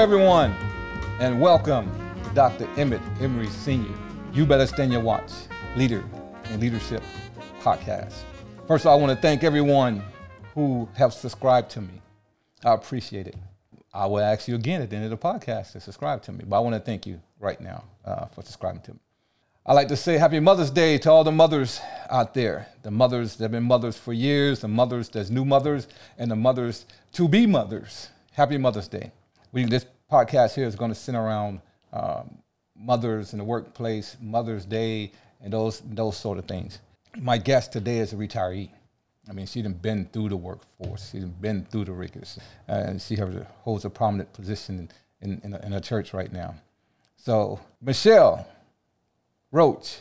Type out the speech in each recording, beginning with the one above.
everyone, and welcome to Dr. Emmett Emery Sr. You Better Stand Your Watch, Leader in Leadership podcast. First of all, I want to thank everyone who have subscribed to me. I appreciate it. I will ask you again at the end of the podcast to subscribe to me, but I want to thank you right now for subscribing to me. I'd like to say Happy Mother's Day to all the mothers out there, the mothers that have been mothers for years, the mothers that's new mothers, and the mothers to be mothers. Happy Mother's Day. This podcast here is going to center around mothers in the workplace, Mother's Day, and those sort of things. My guest today is a retiree. I mean, she's been through the workforce. She's been through the rigors. And she holds a prominent position in a church right now. So, Michelle Roach,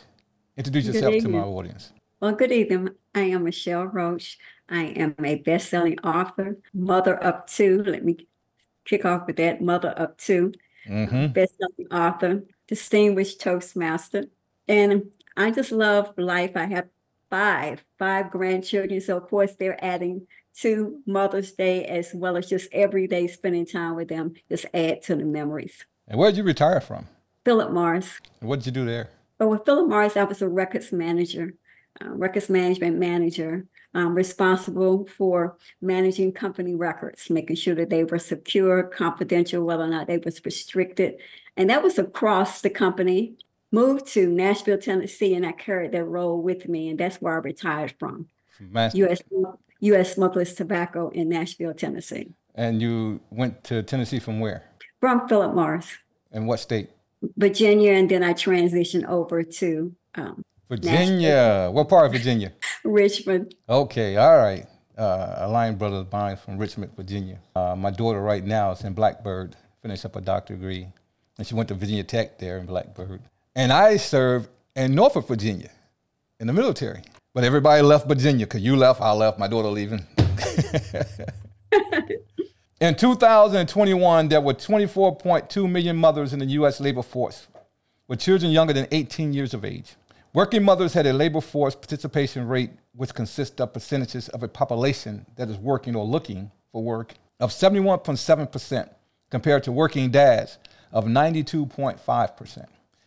introduce yourself to my audience. Well, good evening. I am Michelle Roach. I am a best-selling author, mother of two. Let me kick off with that, mother of two, best-selling author, distinguished Toastmaster. And I just love life. I have five grandchildren. So, of course, they're adding to Mother's Day as well as just every day spending time with them, just add to the memories. And where did you retire from? Philip Morris. And what did you do there? Well, with Philip Morris, I was a records manager, records management manager, responsible for managing company records, making sure that they were secure, confidential, whether or not they was restricted. And that was across the company. Moved to Nashville, Tennessee, and I carried that role with me, and that's where I retired from. U.S. Smokeless Tobacco in Nashville, Tennessee. And you went to Tennessee from where? From Philip Morris. And what state? Virginia, and then I transitioned over to Virginia. Nashville. What part of Virginia? Richmond. Okay, all right. A line brother of mine from Richmond, Virginia. My daughter right now is in Blackbird, finished up a doctorate degree, and she went to Virginia Tech there in Blackbird. And I served in Norfolk, Virginia, in the military. But everybody left Virginia, because you left, I left, my daughter leaving. In 2021, there were 24.2 million mothers in the U.S. labor force with children younger than 18 years of age. Working mothers had a labor force participation rate, which consists of percentages of a population that is working or looking for work, of 71.7% compared to working dads of 92.5%.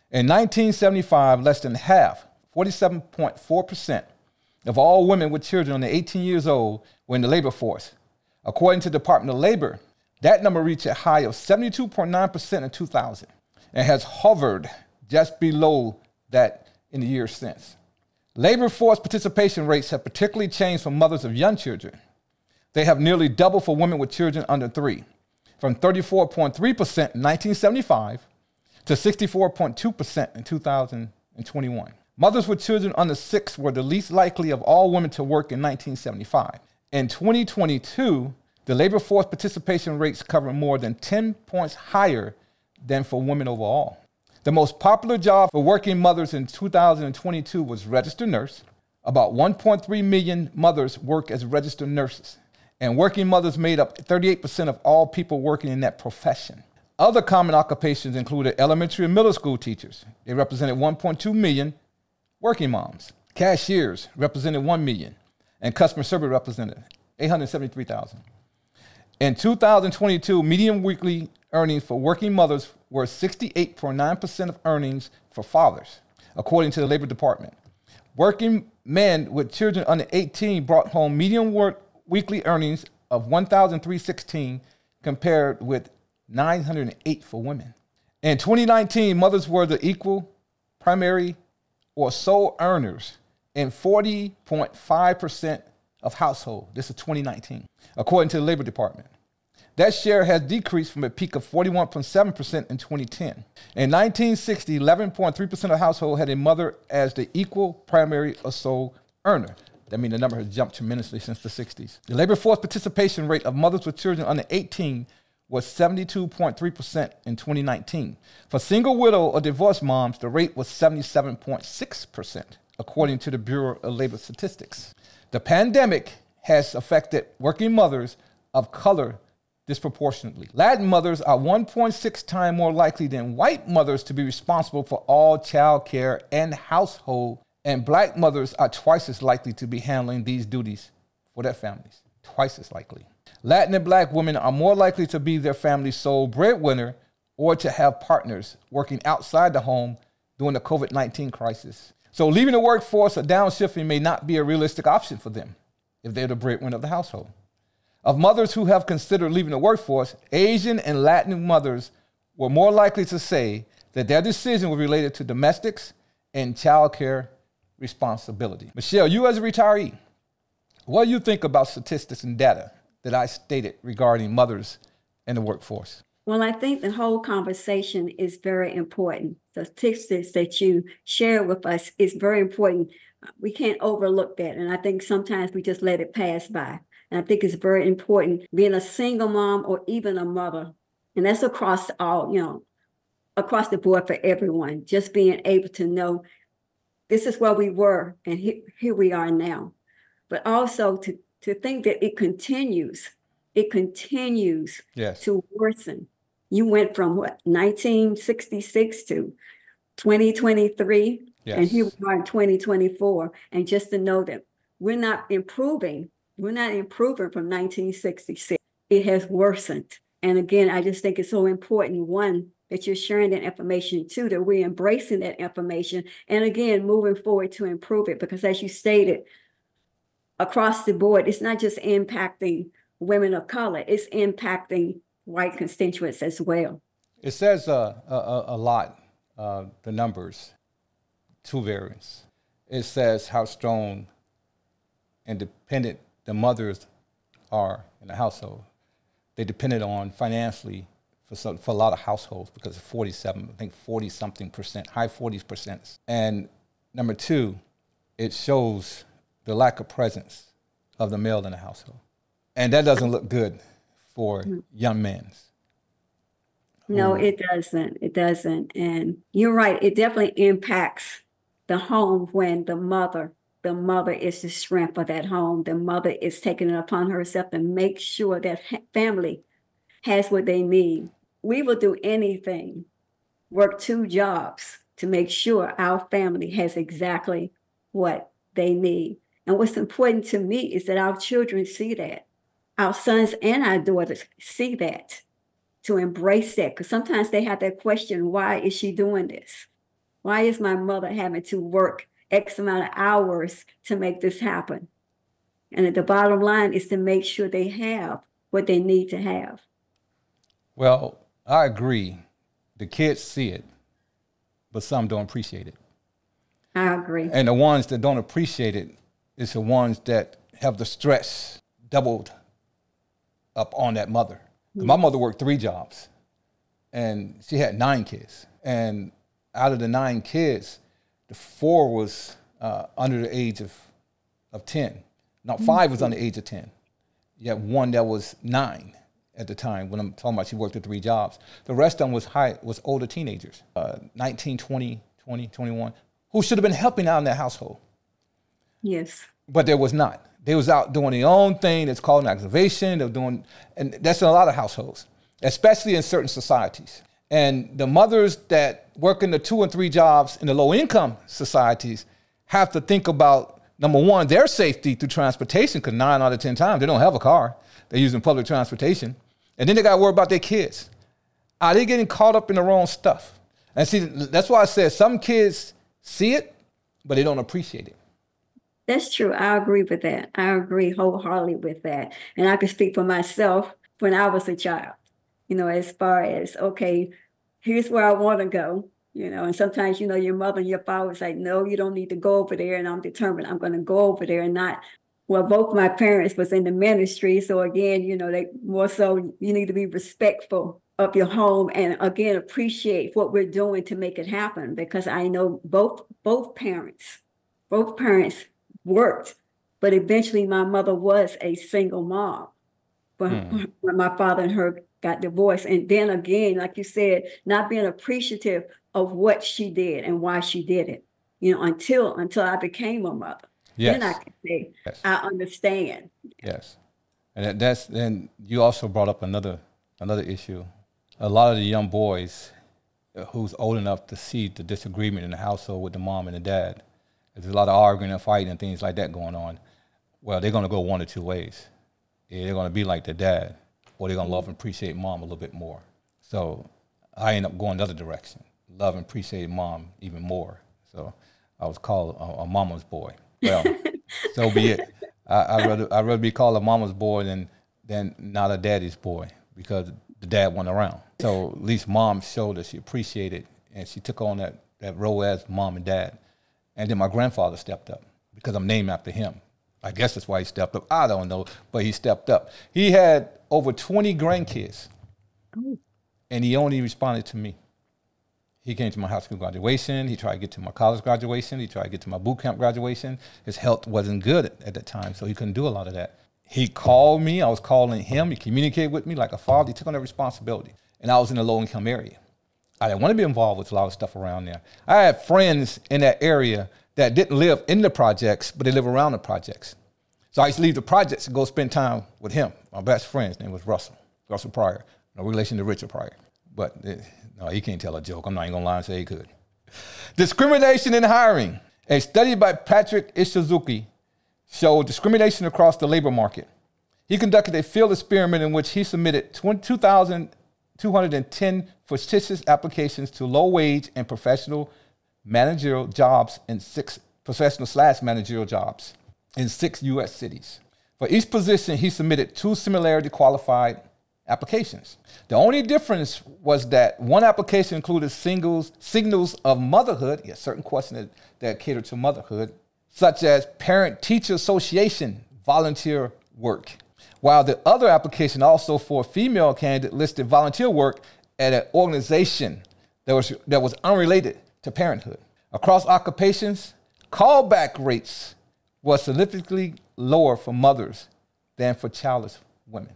In 1975, less than half, 47.4% of all women with children under 18 years old were in the labor force. According to the Department of Labor, that number reached a high of 72.9% in 2000 and has hovered just below that in the years since. Labor force participation rates have particularly changed for mothers of young children. They have nearly doubled for women with children under 3, from 34.3% in 1975 to 64.2% in 2021. Mothers with children under 6 were the least likely of all women to work in 1975. In 2022, the labor force participation rates cover more than 10 points higher than for women overall. The most popular job for working mothers in 2022 was registered nurse. About 1.3 million mothers work as registered nurses, and working mothers made up 38% of all people working in that profession. Other common occupations included elementary and middle school teachers. They represented 1.2 million working moms. Cashiers represented 1 million. And customer service represented 873,000. In 2022, median weekly earnings for working mothers were 68.9% of earnings for fathers, according to the Labor Department. Working men with children under 18 brought home median weekly earnings of $1,316 compared with $908 for women. In 2019, mothers were the equal, primary, or sole earners in 40.5% of households. This is 2019, according to the Labor Department. That share has decreased from a peak of 41.7% in 2010. In 1960, 11.3% of households had a mother as the equal, primary, or sole earner. That means the number has jumped tremendously since the 60s. The labor force participation rate of mothers with children under 18 was 72.3% in 2019. For single widow or divorced moms, the rate was 77.6%, according to the Bureau of Labor Statistics. The pandemic has affected working mothers of color disproportionately. Latin mothers are 1.6 times more likely than white mothers to be responsible for all child care and household, and black mothers are twice as likely to be handling these duties for their families, twice as likely. Latin and Black women are more likely to be their family's sole breadwinner or to have partners working outside the home during the COVID-19 crisis. So leaving the workforce or downshifting may not be a realistic option for them if they're the breadwinner of the household. Of mothers who have considered leaving the workforce, Asian and Latin mothers were more likely to say that their decision was related to domestics and childcare responsibility. Michelle, you as a retiree, what do you think about statistics and data that I stated regarding mothers in the workforce? Well, I think the whole conversation is very important. The statistics that you share with us is very important. We can't overlook that. And I think sometimes we just let it pass by. And I think it's very important being a single mom or even a mother. And that's across all, across the board for everyone, just being able to know this is where we were and here we are now. But also to think that it continues Yes. to worsen. You went from 1966 to 2023, Yes. and here we are in 2024. And just to know that we're not improving from 1966. It has worsened. And again, I just think it's so important, one, that you're sharing that information, two, that we're embracing that information, and again, moving forward to improve it. Because as you stated, across the board, it's not just impacting women of color, it's impacting white constituents as well. It says a lot, the numbers, two variants. It says how strong and dependent the mothers are in the household. They depended on financially for a lot of households because of 40-something%, high 40%. And number two, it shows the lack of presence of the male in the household. And that doesn't look good for young men. No, it doesn't. It doesn't. And you're right. It definitely impacts the home when the mother is the strength of that home. The mother is taking it upon herself to make sure that family has what they need. We will do anything, work 2 jobs to make sure our family has exactly what they need. And what's important to me is that our children see that. Our sons and our daughters see that, to embrace that. Because sometimes they have that question, why is she doing this? Why is my mother having to work X amount of hours to make this happen? And the bottom line is to make sure they have what they need to have. Well, I agree. The kids see it, but some don't appreciate it. I agree. And the ones that don't appreciate it is the ones that have the stress doubled up on that mother. Yes. My mother worked 3 jobs, and she had 9 kids. And out of the 9 kids, the 4 was under the age of 10. Now, 5 was under the age of 10. You had 1 that was 9 at the time when I'm talking about she worked at 3 jobs. The rest of them was older teenagers, 19, 20, 21, who should have been helping out in that household. Yes. But there was not. They was out doing their own thing. It's called an activation. They're doing, and that's in a lot of households, especially in certain societies. And the mothers that work in the 2 and 3 jobs in the low income societies have to think about, number one, their safety through transportation, because 9 out of 10 times they don't have a car. They're using public transportation. And then they got to worry about their kids. Are they getting caught up in the wrong stuff? And see, that's why I said some kids see it, but they don't appreciate it. That's true. I agree with that. I agree wholeheartedly with that. And I can speak for myself when I was a child, as far as, okay, here's where I want to go, and sometimes, your mother and your father was like, no, you don't need to go over there. And I'm determined I'm going to go over there and not. Well, both my parents was in the ministry. So again, they more so you need to be respectful of your home and again, appreciate what we're doing to make it happen. Because I know both parents worked, but eventually my mother was a single mom when my father and her got divorced. And then again, like you said, not being appreciative of what she did and why she did it, until I became a mother. Yes. Then I can say, yes. I understand. Yes. And then you also brought up another issue. A lot of the young boys who's old enough to see the disagreement in the household with the mom and the dad, there's a lot of arguing and fighting and things like that going on. Well, they're going to go one or two ways. Yeah, they're going to be like their dad, or they're going to love and appreciate mom a little bit more. So I ended up going the other direction, love and appreciate mom even more. So I was called a mama's boy. Well, so be it. I'd rather be called a mama's boy than not a daddy's boy, because the dad wasn't around. So at least mom showed that she appreciated, and she took on that role as mom and dad. And then my grandfather stepped up, because I'm named after him. I guess that's why he stepped up. I don't know, but he stepped up. He had over 20 grandkids, and he only responded to me. He came to my high school graduation. He tried to get to my college graduation. He tried to get to my boot camp graduation. His health wasn't good at that time, so he couldn't do a lot of that. He called me. I was calling him. He communicated with me like a father. He took on that responsibility. And I was in a low-income area. I didn't want to be involved with a lot of stuff around there. I had friends in that area that didn't live in the projects, but they live around the projects. So I used to leave the projects and go spend time with him. My best friend's name was Russell Pryor. No relation to Richard Pryor. But no, he can't tell a joke. I'm not even going to lie and say he could. Discrimination in hiring. A study by Patrick Ishizuki showed discrimination across the labor market. He conducted a field experiment in which he submitted 2,210 fictitious applications to low-wage and professional managerial jobs in 6 professional/managerial jobs in 6 U.S. cities. For each position, he submitted 2 similarity qualified applications. The only difference was that one application included signals of motherhood, certain questions that cater to motherhood, such as parent-teacher association volunteer work, while the other application, also for a female candidate, listed volunteer work at an organization that was unrelated to parenthood. Across occupations, callback rates were significantly lower for mothers than for childless women.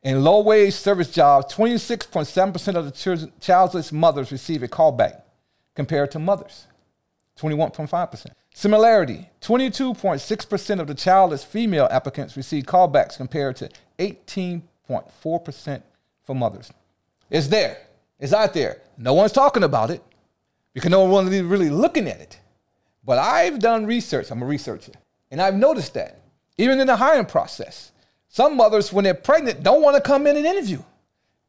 In low-wage service jobs, 26.7% of the childless mothers receive a callback compared to mothers, 21.5%. Similarity, 22.6% of the childless female applicants receive callbacks compared to 18.4% for mothers. It's there. It's out there. No one's talking about it because no one is really looking at it. But I've done research. I'm a researcher. And I've noticed that even in the hiring process, some mothers, when they're pregnant, don't want to come in and interview because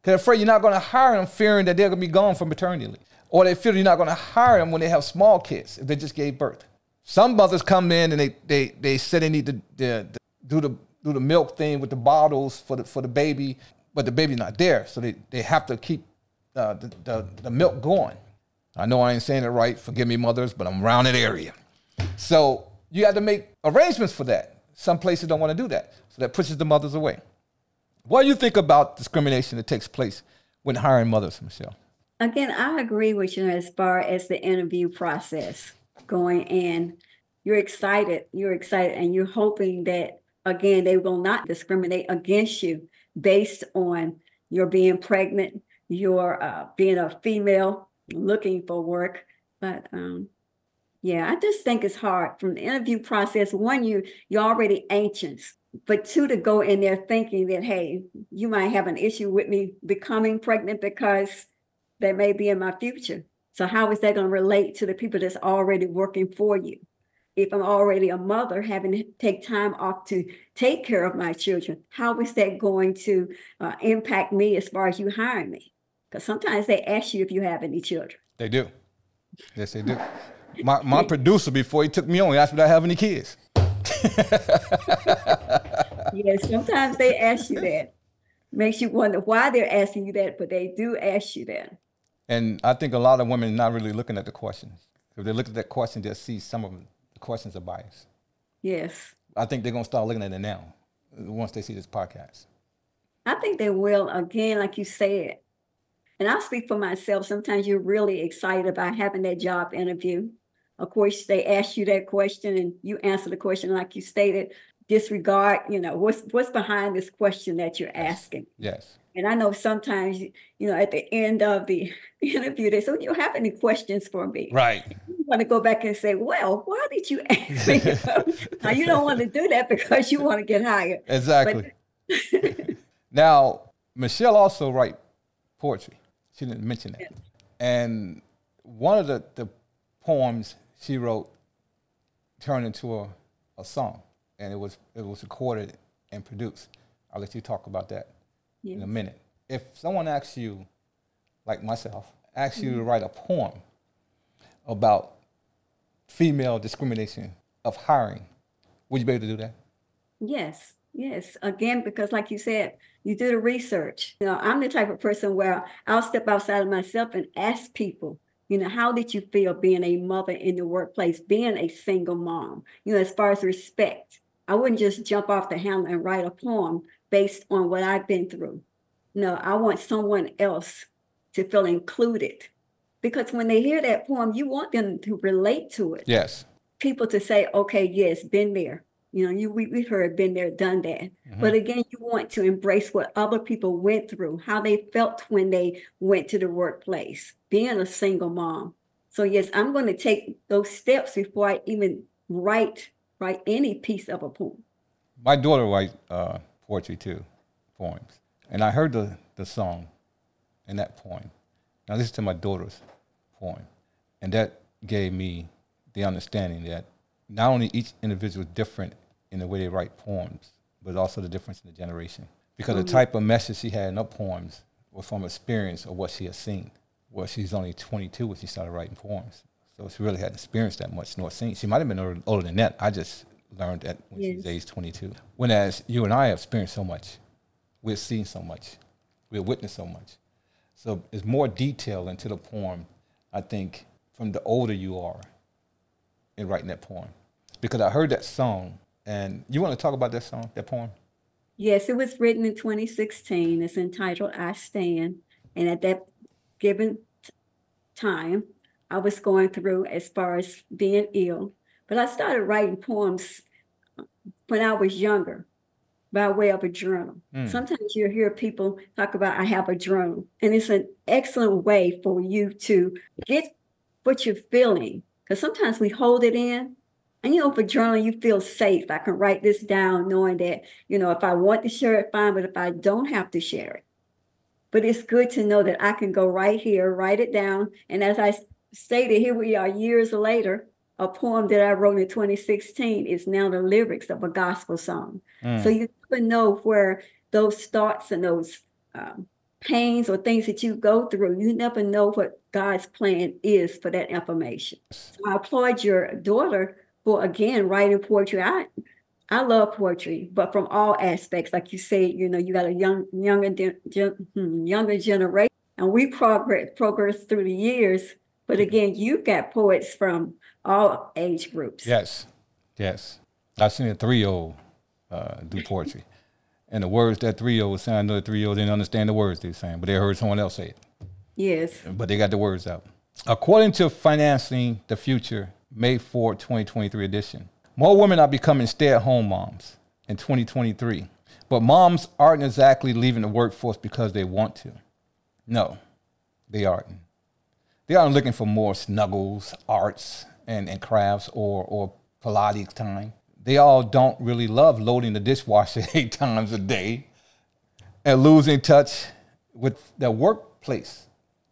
they're afraid you're not going to hire them, fearing that they're going to be gone from maternity leave. Or they feel you're not going to hire them when they have small kids, if they just gave birth. Some mothers come in and they say they need to do the milk thing with the bottles for the baby, but the baby's not there, so they have to keep the milk going. I know I ain't saying it right. Forgive me, mothers, but I'm around that area. So you have to make arrangements for that. Some places don't want to do that, so that pushes the mothers away. What do you think about discrimination that takes place when hiring mothers, Michelle? Again, I agree with you as far as the interview process going in. You're excited, and you're hoping that, again, they will not discriminate against you based on your being pregnant, your being a female looking for work. But yeah, I just think it's hard from the interview process. One, you're already anxious, but 2, to go in there thinking that, hey, you might have an issue with me becoming pregnant because that may be in my future. So how is that going to relate to the people that's already working for you? If I'm already a mother, having to take time off to take care of my children, how is that going to impact me as far as you hiring me? Because sometimes they ask you if you have any children. They do. Yes, they do. My producer, before he took me on, he asked me, do I have any kids? Yes, sometimes they ask you that. Makes you wonder why they're asking you that, but they do ask you that. And I think a lot of women are not really looking at the questions. If they look at that question, they'll see some of the questions are biased. Yes. I think they're going to start looking at it now once they see this podcast. I think they will, again, like you said. And I'll speak for myself. Sometimes you're really excited about having that job interview. Of course, they ask you that question and you answer the question like you stated. Disregard, what's behind this question that you're asking. Yes. And I know sometimes, at the end of the interview, they say, do you have any questions for me? Right. You want to go back and say, well, why did you ask me? Now, you don't want to do that because you want to get hired. Exactly. Now, Michelle also writes poetry. She didn't mention that. Yes. And one of the poems she wrote turned into a song, and it was recorded and produced. I'll let you talk about that Yes. in a minute. If someone asks you, like myself, asks you to write a poem about female discrimination of hiring, would you be able to do that? Yes, yes. Again, because like you said, you do the research. I'm the type of person where I'll step outside of myself and ask people, how did you feel being a mother in the workplace, being a single mom, as far as respect. I wouldn't just jump off the handle and write a poem based on what I've been through. No, I want someone else to feel included. Because when they hear that poem, you want them to relate to it. Yes. People to say, okay, yes, been there. We've heard been there, done that. Mm-hmm. But again, you want to embrace what other people went through, how they felt when they went to the workplace, being a single mom. So yes, I'm going to take those steps before I even write any piece of a poem. My daughter writes poetry too, poems. And I heard the song in that poem. Now listen to my daughter's poem. And that gave me the understanding that not only each individual is different in the way they write poems, but also the difference in the generation. Because the type of message she had in her poems was from experience of what she had seen. Well, she's only 22 when she started writing poems. So she really hadn't experienced that much nor seen. She might have been older than that. I just learned that when she was age 22. Whereas you and I have experienced so much. We've seen so much. We've witnessed so much. So there's more detail into the poem, I think, from the older you are in writing that poem. Because I heard that song, and you want to talk about that song, that poem? Yes, it was written in 2016. It's entitled I Stand. And at that given time, I was going through as far as being ill. But I started writing poems when I was younger by way of a journal. Sometimes you hear people talk about, I have a journal. And it's an excellent way for you to get what you're feeling. Because sometimes we hold it in. And, for journaling, you feel safe. I can write this down knowing that, if I want to share it, fine. But if I don't have to share it. But it's good to know that I can go right here, write it down. And as I stated, here we are years later, a poem that I wrote in 2016 is now the lyrics of a gospel song. So you never know where those thoughts and those pains or things that you go through, you never know what God's plan is for that information. So I applaud your daughter for, again, writing poetry. I love poetry, but from all aspects. Like you say, you got a younger generation, and we progress through the years. But again, you've got poets from all age groups. Yes. I've seen a 3-year-old do poetry. And the words that 3-year-old was saying, I know the 3-year-old didn't understand the words they were saying, but they heard someone else say it. Yes. But they got the words out. According to Financing the Future, May 4, 2023 edition, more women are becoming stay-at-home moms in 2023. But moms aren't exactly leaving the workforce because they want to. No, they aren't. They aren't looking for more snuggles, arts, and crafts or Pilates time. They all don't really love loading the dishwasher 8 times a day and losing touch with their workplace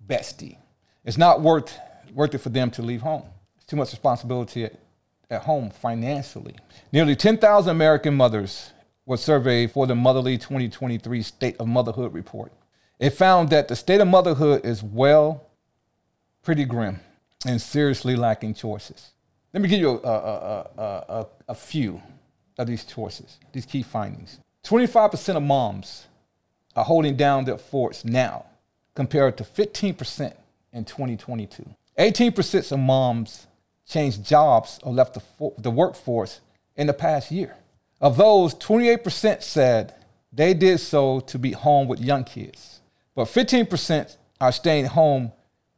bestie. It's not worth it for them to leave home. It's too much responsibility at home financially. Nearly 10,000 American mothers were surveyed for the Motherly 2023 State of Motherhood report. It found that the state of motherhood is pretty grim and seriously lacking choices. Let me give you a few of these choices, these key findings. 25% of moms are holding down their forts now, compared to 15% in 2022. 18% of moms changed jobs or left the workforce in the past year. Of those, 28% said they did so to be home with young kids, but 15% are staying home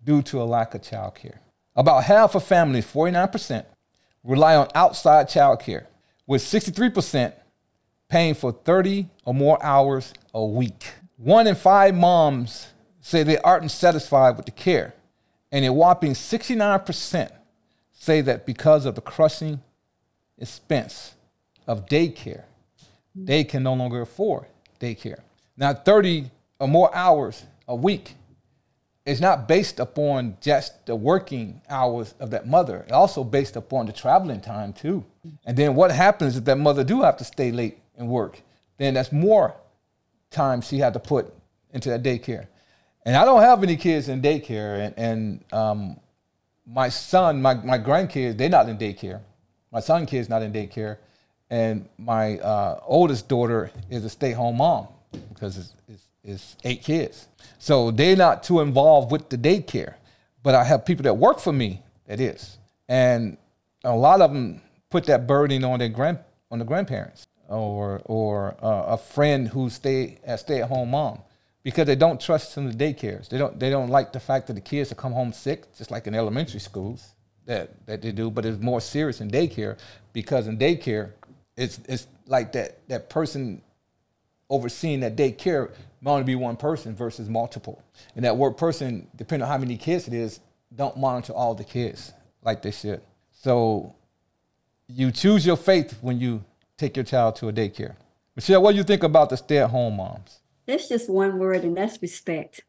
due to a lack of childcare. About half of families, 49%, rely on outside childcare, with 63% paying for 30 or more hours a week. 1 in 5 moms say they aren't satisfied with the care, and a whopping 69% say that because of the crushing expense of daycare, they can no longer afford daycare. Now, 30 or more hours a week is not based upon just the working hours of that mother. It's also based upon the traveling time too. And then what happens if that mother do have to stay late and work? Then that's more time she had to put into that daycare. And I don't have any kids in daycare. And my son, my grandkids, they're not in daycare. My son kid's not in daycare. And my oldest daughter is a stay-home mom because it's 8 kids. So they're not too involved with the daycare. But I have people that work for me that is. And a lot of them put that burden on the grandparents or a friend who stay-at-home mom because they don't trust in the daycares. They don't like the fact that the kids will come home sick, just like in elementary schools that they do. But it's more serious in daycare because in daycare, it's like that person overseeing that daycare might only be one person versus multiple. And that work person, depending on how many kids it is, don't monitor all the kids like they should. So you choose your faith when you take your child to a daycare. Michelle, what do you think about the stay-at-home moms? That's just one word, and that's respect.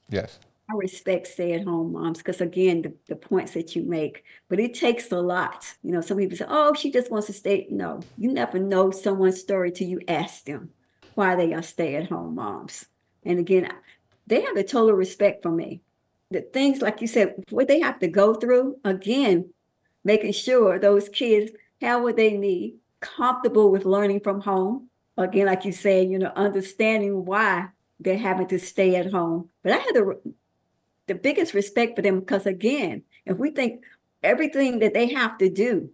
Yes. I respect stay-at-home moms because, again, the points that you make. But it takes a lot. You know, some people say, oh, she just wants to stay. No, you never know someone's story till you ask them why they are stay-at-home moms. And again, they have a total respect for me. The things, like you said, what they have to go through, again, making sure those kids have what they need, comfortable with learning from home. Again, like you said, you know, understanding why they're having to stay at home. But I had the biggest respect for them because, again, if we think everything that they have to do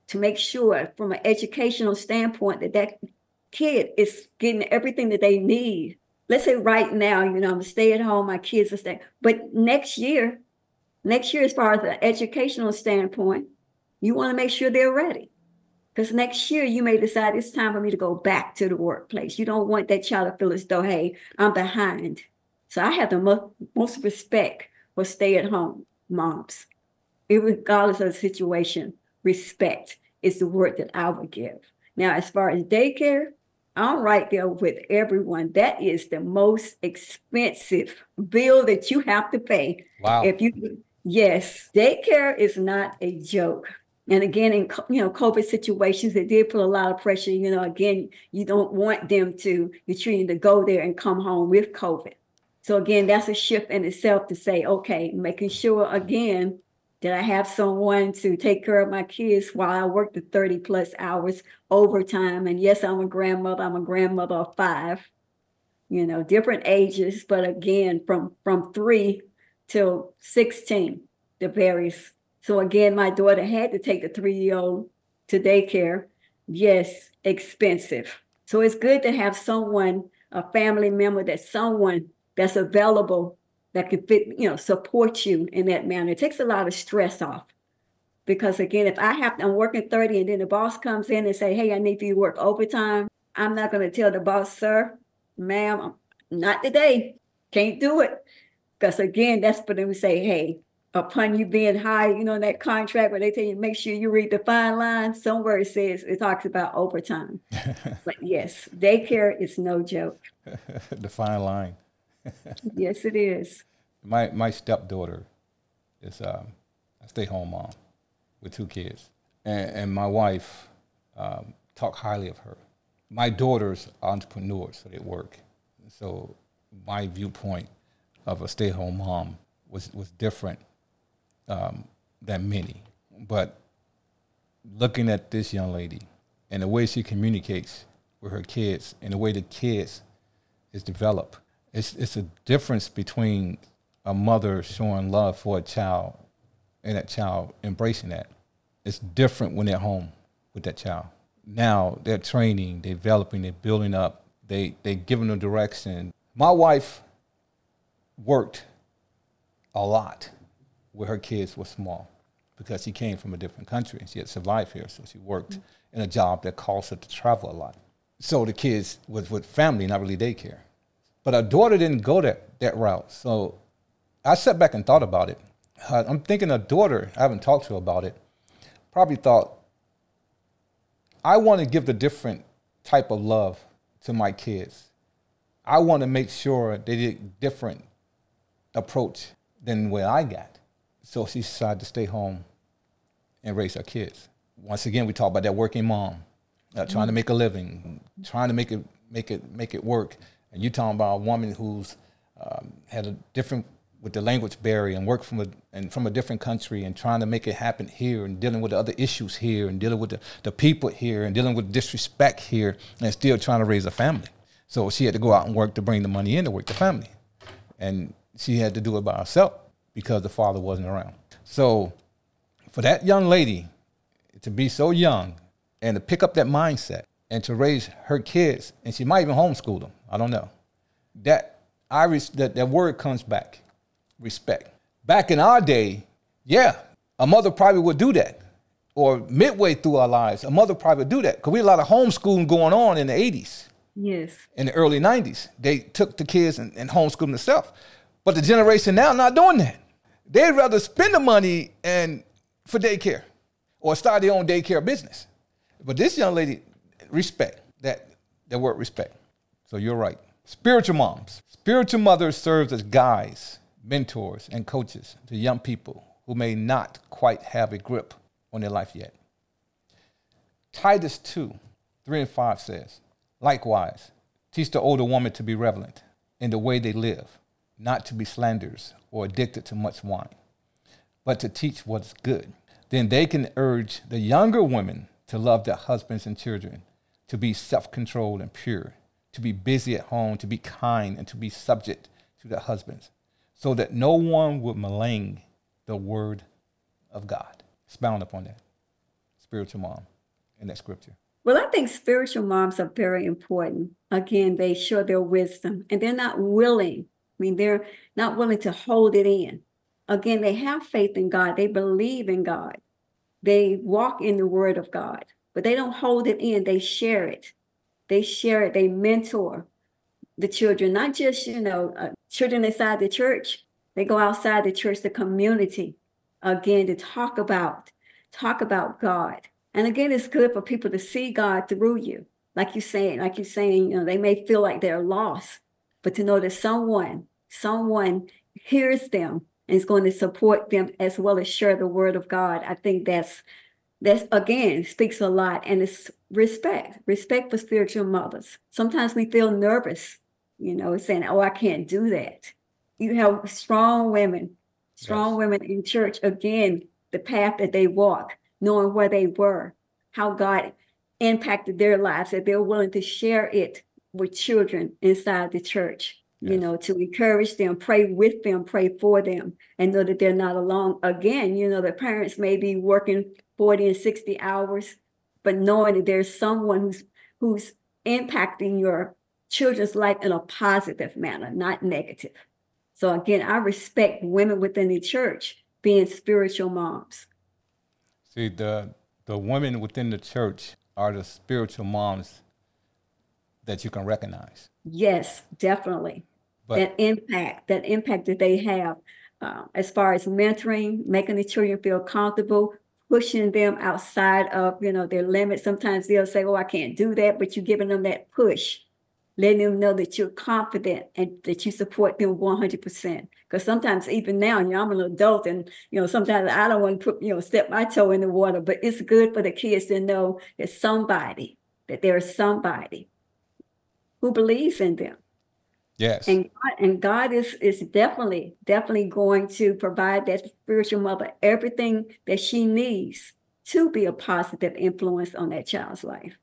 to make sure from an educational standpoint that kid is getting everything that they need. Let's say right now, you know, I'm a stay at home, my kids are staying. But next year, as far as an educational standpoint, you want to make sure they're ready. Because next year you may decide it's time for me to go back to the workplace. You don't want that child to feel as though, hey, I'm behind. So I have the most respect for stay-at-home moms. Regardless of the situation, respect is the word that I would give. Now, as far as daycare, I'm right there with everyone. That is the most expensive bill that you have to pay. Wow. Yes, daycare is not a joke. And again, in COVID situations, it did put a lot of pressure. You know, again, you don't want them to go there and come home with COVID. So again, that's a shift in itself to say, okay, making sure again that I have someone to take care of my kids while I work the 30 plus hours overtime. And yes, I'm a grandmother. I'm a grandmother of 5, you know, different ages, but again, from 3 till 16, the varies. So again, my daughter had to take the 3-year-old to daycare. Yes, expensive. So it's good to have someone, a family member, that's available that can support you in that manner. It takes a lot of stress off. Because again, if I'm working 30 and then the boss comes in and say, hey, I need you to work overtime, I'm not going to tell the boss, sir, ma'am, not today. Can't do it. Because again, that's for them to say, hey, upon you being hired, in that contract where they tell you, make sure you read the fine line, somewhere it talks about overtime. But yes, daycare is no joke. The fine line. Yes, it is. My stepdaughter is a stay-home mom with 2 kids. And my wife talk highly of her. My daughters are entrepreneurs, so they work. So my viewpoint of a stay-home mom was different than many. But looking at this young lady and the way she communicates with her kids and the way the kids is developed, it's a difference between a mother showing love for a child and that child embracing that. It's different when they're home with that child. Now they're training, they're developing, they're building up, they're giving them direction. My wife worked a lot when her kids were small because she came from a different country and she had survived here, so she worked in a job that caused her to travel a lot. So the kids was with family, not really daycare. But our daughter didn't go that route. So I sat back and thought about it. I'm thinking her daughter, I haven't talked to her about it, probably thought, I want to give the different type of love to my kids. I want to make sure they get a different approach than what I got. So she decided to stay home and raise her kids. Once again, we talk about that working mom, trying to make a living, trying to make it work. And you're talking about a woman who's had a different, with the language barrier, and worked from a different country, and trying to make it happen here, and dealing with the other issues here, and dealing with the people here, and dealing with disrespect here, and still trying to raise a family. So she had to go out and work to bring the money in to work the family. And she had to do it by herself because the father wasn't around. So for that young lady to be so young and to pick up that mindset and to raise her kids, and she might even homeschool them, I don't know, that word comes back, respect. Back in our day, yeah, a mother probably would do that. Or midway through our lives, a mother probably would do that, because we had a lot of homeschooling going on in the 80s. Yes. In the early 90s. They took the kids and homeschooled themselves. But the generation now not doing that. They'd rather spend the money for daycare or start their own daycare business. But this young lady, respect, that word respect. So you're right. Spiritual moms. Spiritual mothers serve as guides, mentors, and coaches to young people who may not quite have a grip on their life yet. Titus 2:3-5 says, likewise, teach the older woman to be reverent in the way they live, not to be slanderers or addicted to much wine, but to teach what's good. Then they can urge the younger women to love their husbands and children, to be self-controlled and pure, to be busy at home, to be kind, and to be subject to their husbands, so that no one would malign the word of God. Expound upon that. Spiritual mom in that scripture. Well, I think spiritual moms are very important. Again, they show their wisdom, and they're not willing. They're not willing to hold it in. Again, they have faith in God. They believe in God. They walk in the word of God, but they don't hold it in. They share it. They share it. They mentor the children, not just, children inside the church. They go outside the church, the community, again, to talk about God. And again, it's good for people to see God through you. Like you're saying, they may feel like they're lost, but to know that someone hears them and is going to support them as well as share the word of God. I think that's again, speaks a lot. And it's respect for spiritual mothers. Sometimes we feel nervous, saying, oh, I can't do that. You have strong women in church, again, the path that they walk, knowing where they were, how God impacted their lives, that they're willing to share it with children inside the church, to encourage them, pray with them, pray for them, and know that they're not alone. Again, the parents may be working 40 and 60 hours, but knowing that there's someone who's impacting your children's life in a positive manner, not negative. So again, I respect women within the church being spiritual moms. See, the women within the church are the spiritual moms that you can recognize. Yes, definitely. But that impact that they have, as far as mentoring, making the children feel comfortable, pushing them outside of, their limits. Sometimes they'll say, oh, I can't do that, but you're giving them that push, letting them know that you're confident and that you support them 100%. Because sometimes even now, I'm an adult, and, sometimes I don't want to put, step my toe in the water, but it's good for the kids to know that there is somebody who believes in them. Yes. And God is definitely going to provide that spiritual mother everything that she needs to be a positive influence on that child's life.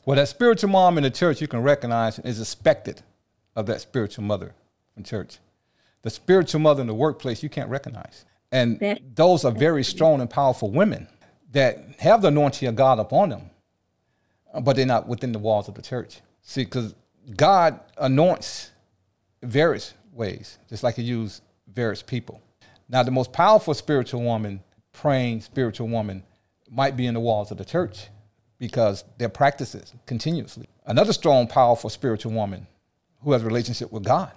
Well, that spiritual mom in the church you can recognize is expected of that spiritual mother in church. The spiritual mother in the workplace you can't recognize. And those are very strong and powerful women that have the anointing of God upon them, but they're not within the walls of the church. See, because God anoints various ways, just like he used various people. Now, the most powerful spiritual woman, praying spiritual woman, might be in the walls of the church because their practices continuously. Another strong, powerful spiritual woman who has a relationship with God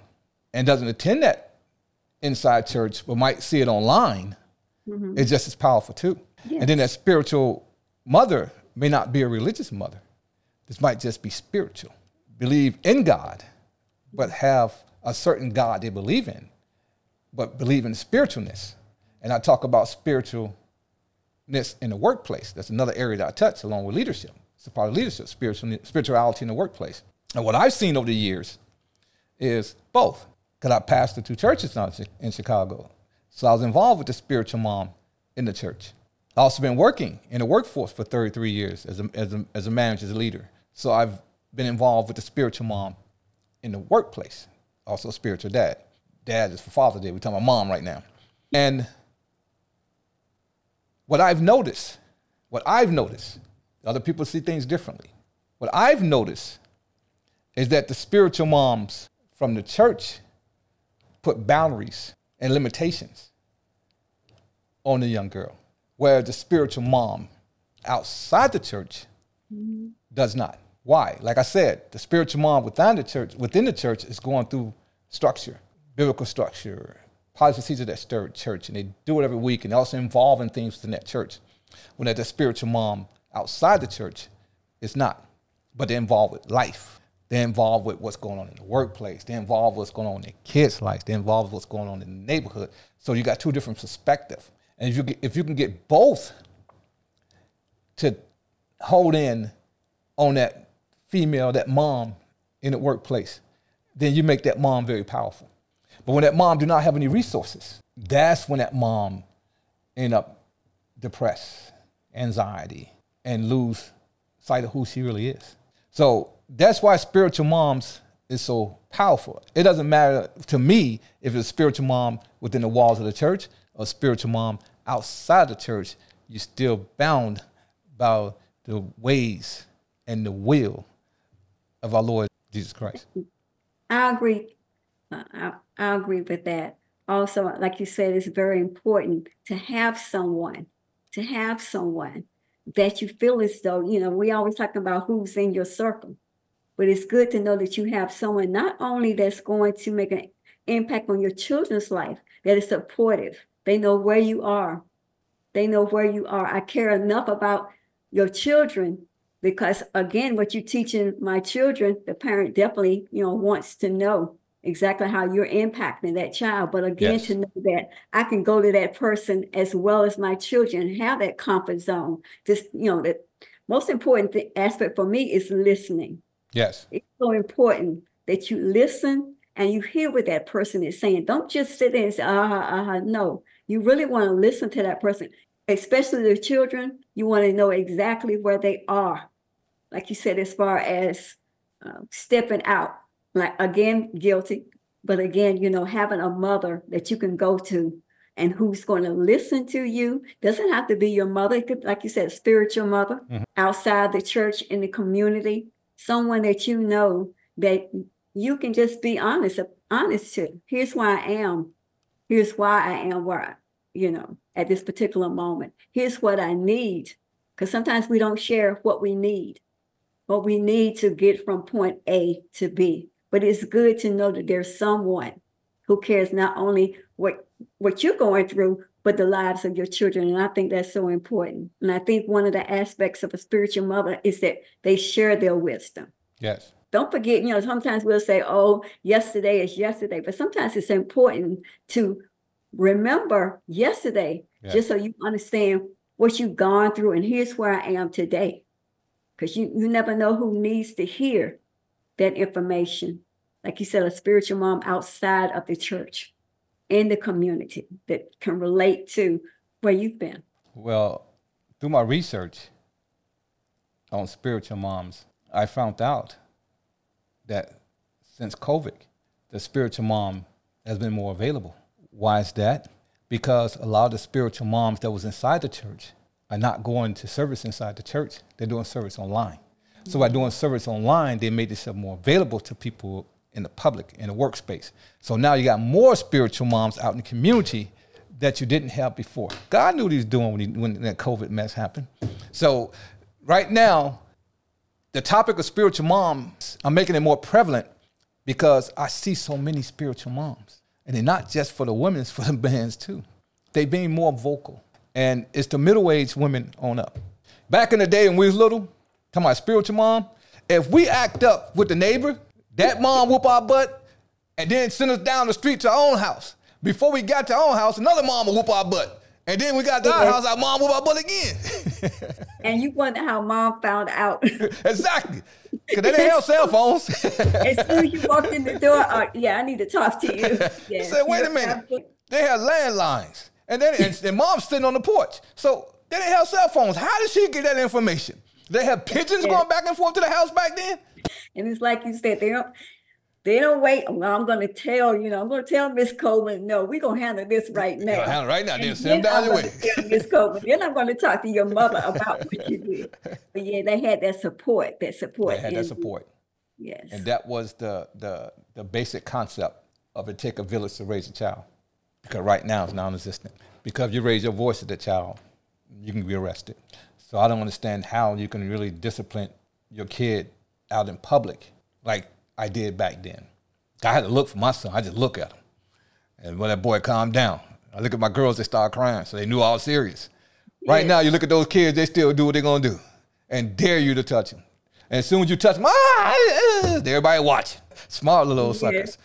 and doesn't attend that inside church, but might see it online, is just as powerful too. Yes. And then that spiritual mother may not be a religious mother. This might just be spiritual. Believe in God, but have a certain God they believe in, but believe in spiritualness. And I talk about spiritualness in the workplace. That's another area that I touch along with leadership. It's a part of leadership, spirituality in the workplace. And what I've seen over the years is both. Because I pastored 2 churches now in Chicago. So I was involved with the spiritual mom in the church. I've also been working in the workforce for 33 years as a manager, as a leader. So I've been involved with the spiritual mom in the workplace. Also a spiritual dad. Dad is for Father's Day. We're talking about mom right now. And what I've noticed, other people see things differently. What I've noticed is that the spiritual moms from the church put boundaries and limitations on the young girl, where the spiritual mom outside the church does not. Why? Like I said, the spiritual mom within the church is going through structure, biblical structure, positive procedure that stirred church, and they do it every week, and also involved in things within that church. When that the spiritual mom outside the church is not, but they're involved with life. They're involved with what's going on in the workplace. They're involved with what's going on in their kids' lives. They're involved with what's going on in the neighborhood. So you got 2 different perspectives. And if you can get both to hold in on that female, that mom in the workplace, then you make that mom very powerful. But when that mom do not have any resources, that's when that mom end up depressed, anxiety, and lose sight of who she really is. So that's why spiritual moms is so powerful. It doesn't matter to me if it's a spiritual mom within the walls of the church or a spiritual mom outside the church. You're still bound by the ways and the will of our Lord Jesus Christ. I agree. I agree with that. Also, like you said, it's very important to have someone that you feel as though, we always talk about who's in your circle, but it's good to know that you have someone not only that's going to make an impact on your children's life, that is supportive. They know where you are. I care enough about your children because, again, what you're teaching my children, the parent definitely, wants to know exactly how you're impacting that child. But again, Yes. to know that I can go to that person as well as my children and have that comfort zone. Just, the most important aspect for me is listening. Yes. It's so important that you listen and you hear what that person is saying. Don't just sit there and say, no. You really want to listen to that person, especially the children. You want to know exactly where they are. Like you said, as far as stepping out. Like, again, guilty, but again, having a mother that you can go to and who's going to listen to you. Doesn't have to be your mother. It could, like you said, spiritual mother, outside the church, in the community, someone that you know that you can just be honest to. Here's why I am. Here's why I am where at this particular moment. Here's what I need. Because sometimes we don't share what we need to get from point A to B. But it's good to know that there's someone who cares not only what you're going through, but the lives of your children. And I think that's so important. And I think one of the aspects of a spiritual mother is that they share their wisdom. Yes. Don't forget, sometimes we'll say, oh, yesterday is yesterday. But sometimes it's important to remember yesterday, just so you understand what you've gone through. And here's where I am today. Because you never know who needs to hear that information. Like you said, a spiritual mom outside of the church, in the community, that can relate to where you've been. Well, through my research on spiritual moms, I found out that since COVID, the spiritual mom has been more available. Why is that? Because a lot of the spiritual moms that was inside the church are not going to service inside the church. They're doing service online. So by doing service online, they made themselves more available to people in the public, in the workspace. So now you got more spiritual moms out in the community that you didn't have before. God knew what he was doing when that COVID mess happened. So right now, the topic of spiritual moms, I'm making it more prevalent because I see so many spiritual moms. And they're not just for the women, it's for the men too. They being more vocal. And it's the middle-aged women on up. Back in the day when we was little, talking about spiritual mom, if we act up with the neighbor, that mom whoop our butt and then send us down the street to our own house. Before we got to our own house, another mom will whoop our butt. And then we got to our house, our mom whoop our butt again. And you wonder how mom found out. Exactly. Because they didn't have cell phones. As soon as you walked in the door, yeah, I need to talk to you. You Yes, said, wait a minute. They had landlines. And mom's sitting on the porch. So they didn't have cell phones. How did she get that information? They have pigeons going back and forth to the house back then? And it's like you said, they don't wait. Well, I'm going to tell Miss Coleman, no, we're going to handle this right now. Handle right now. Then send them down your way. Miss Coleman, then I'm going to talk to your mother about what you did. But yeah, they had that support. They had that support. Yes. And that was the basic concept of it take a village to raise a child. Because right now it's non-existent. Because you raise your voice at the child, you can be arrested. So I don't understand how you can really discipline your kid out in public like I did back then. I had to look for my son. I just look at him. And when that boy calmed down, I look at my girls, they start crying. So they knew I was serious. Yes. Right now, you look at those kids, they still do what they're going to do and dare you to touch them. And as soon as you touch them, everybody watching. Smart little suckers.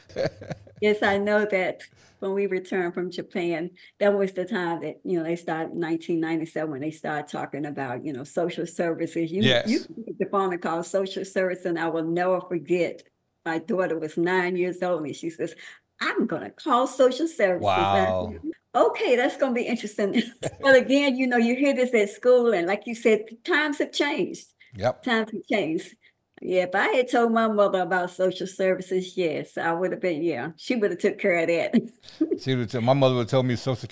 Yes, I know that when we returned from Japan, that was the time that, they started 1997 when they started talking about, social services. You picked the phone and called social service, and I will never forget. My daughter was 9 years old, and she says, I'm going to call social services. Wow. Okay, that's going to be interesting. But again, you hear this at school, and like you said, times have changed. Yep. Times have changed. Yeah, if I had told my mother about social services, yes, I would have been, she would have took care of that. My mother would have told me social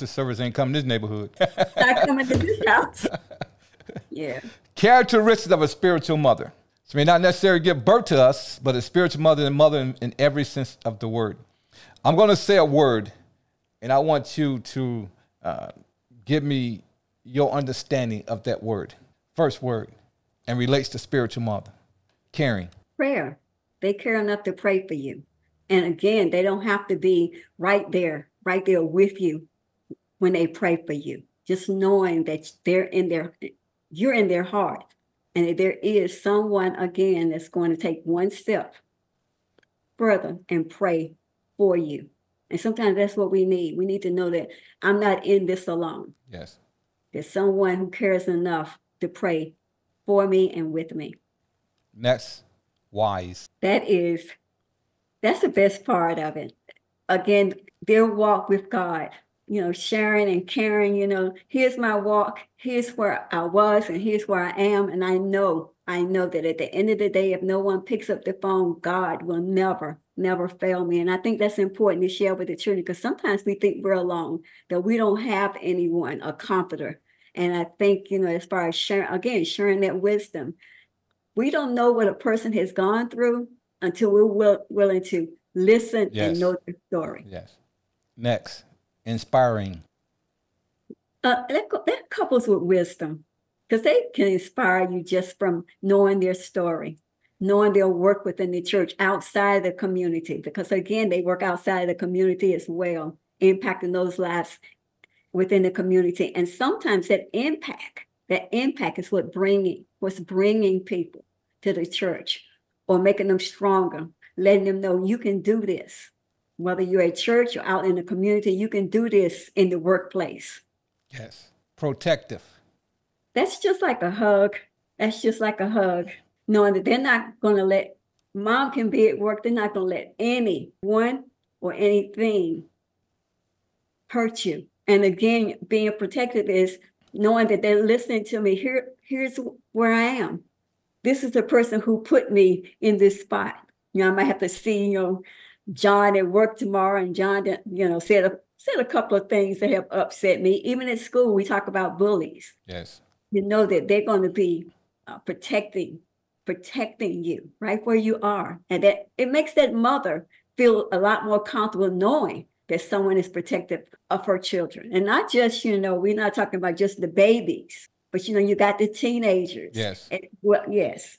service ain't coming to this neighborhood. Not coming to this house. Yeah. Characteristics of a spiritual mother. She may not necessarily give birth to us, but a spiritual mother and mother in every sense of the word. I'm going to say a word, and I want you to give me your understanding of that word. First word, and relates to spiritual mother. Caring. Prayer. They care enough to pray for you. And again, they don't have to be right there with you when they pray for you. Just knowing that you're in their heart. And that there is someone, again, that's going to take one step further and pray for you. And sometimes that's what we need. We need to know that I'm not in this alone. Yes. There's someone who cares enough to pray for me and with me. Next, wise. That's the best part of it. Again, their walk with God, sharing and caring, here's my walk, here's where I was, and here's where I am. And I know that at the end of the day, if no one picks up the phone, God will never fail me. And I think that's important to share with the children, because sometimes we think we're alone, that we don't have anyone, a comforter. And I think, as far as sharing that wisdom, we don't know what a person has gone through until we're willing to listen and know their story. Yes. Next, inspiring. That couples with wisdom, because they can inspire you just from knowing their story, knowing their work within the church, outside the community, because again, they work outside the community as well, impacting those lives within the community. And sometimes that impact is what's bringing people to the church, or making them stronger, letting them know you can do this. Whether you're at church or out in the community, you can do this in the workplace. Yes. Protective. That's just like a hug. Knowing that they're not going to let, mom can be at work, they're not going to let anyone or anything hurt you. And again, being protective is knowing that they're listening to me. Here's where I am. This is the person who put me in this spot. I might have to see, John at work tomorrow, and John, said a couple of things that have upset me. Even at school, we talk about bullies. Yes. You know that they're going to be protecting you right where you are. And that it makes that mother feel a lot more comfortable knowing that someone is protective of her children. And not just, we're not talking about just the babies, but, you got the teenagers. Yes. And, yes.